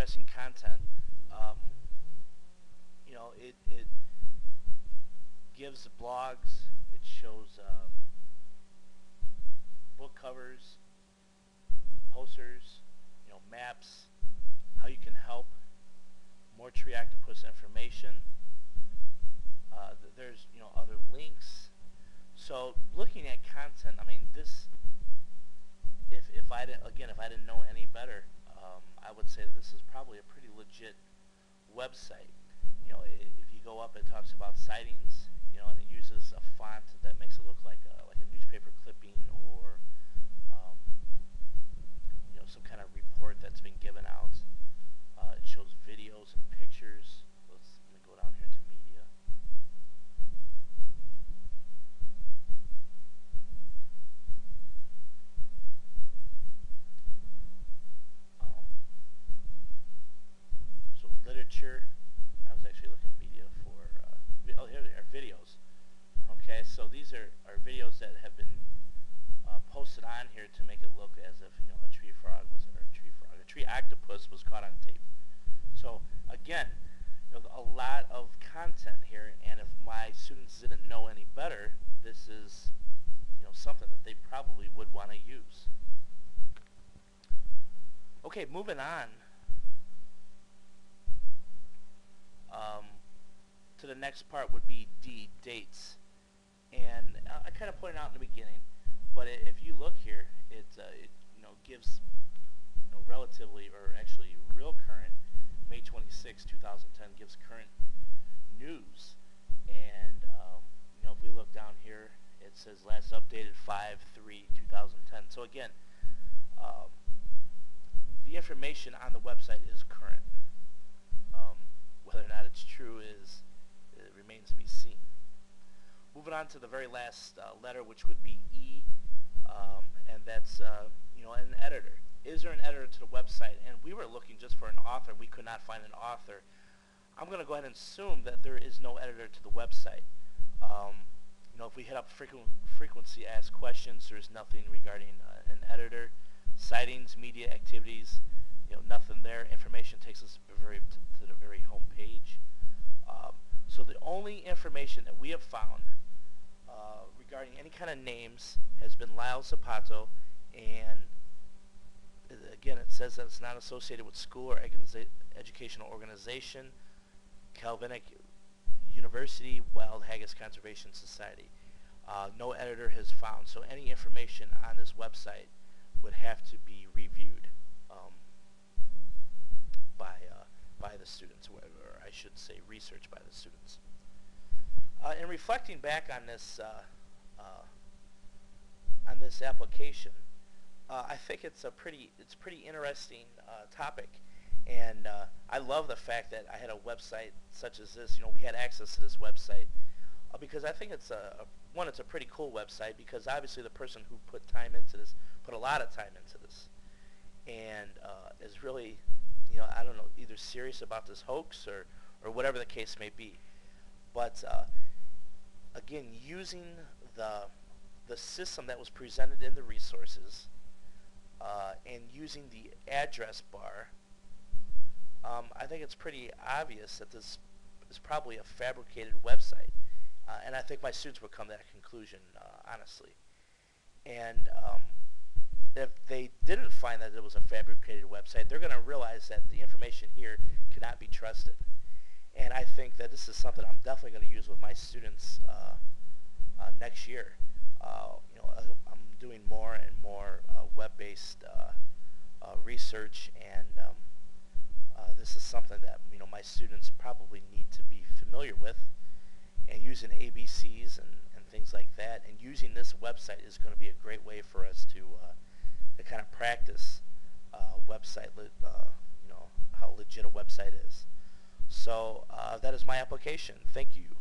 interesting content. Um, it gives blogs, it shows book covers, posters, maps, how you can help, more Tree Octopus information. There's other links. So looking at content, I mean, this, if I didn't, again, if I didn't know any better, I would say that this is probably a pretty legit website. If you go up, it talks about sightings, and it uses a font that makes it look like a newspaper clipping, or some kind of report that's been given out. It shows videos and pictures. Let me go down here to media. So literature. I was actually looking at media for. Oh, here they are, videos. Okay, so these are videos that have been posted on here to make it look as if a tree frog was, or a tree octopus was caught on tape. So again, a lot of content here, and if my students didn't know any better, this is something that they probably would want to use. Okay, moving on to the next part would be D, dates. And I kind of pointed out in the beginning, but if you look here, it gives relatively, or actually real current, May 26, 2010 gives current news. And if we look down here, it says last updated 5/3/2010. So again, the information on the website is current. Whether or not it's true it remains to be seen. Moving on to the very last letter, which would be E, and that's an editor. Is there an editor to the website? And we were looking just for an author. We could not find an author. I'm going to go ahead and assume that there is no editor to the website. If we hit up frequency asked questions, there's nothing regarding an editor. Sightings, media activities, nothing there. Information takes us to the very home page. So the only information that we have found regarding any kind of names has been Lyle Zapato, and again, it says that it's not associated with school or educational organization, Calvinic University, Wild Haggis Conservation Society. No editor has found, so any information on this website would have to be reviewed by the students, or I should say researched by the students. In reflecting back on this application, I think it's pretty interesting topic, and I love the fact that I had a website such as this. We had access to this website because I think it's it's a pretty cool website, because obviously the person who put time into this put a lot of time into this, and is really I don't know, either serious about this hoax or whatever the case may be. But again, using the system that was presented in the resources, and using the address bar, I think it's pretty obvious that this is probably a fabricated website. And I think my students would come to that conclusion, honestly. And if they didn't find that it was a fabricated website, they're going to realize that the information here cannot be trusted. And I think that this is something I'm definitely going to use with my students next year. I'm doing more and more web-based research, and this is something that my students probably need to be familiar with, and using ABCs and things like that. And using this website is going to be a great way for us to kind of practice website, how legit a website is. So that is my application. Thank you.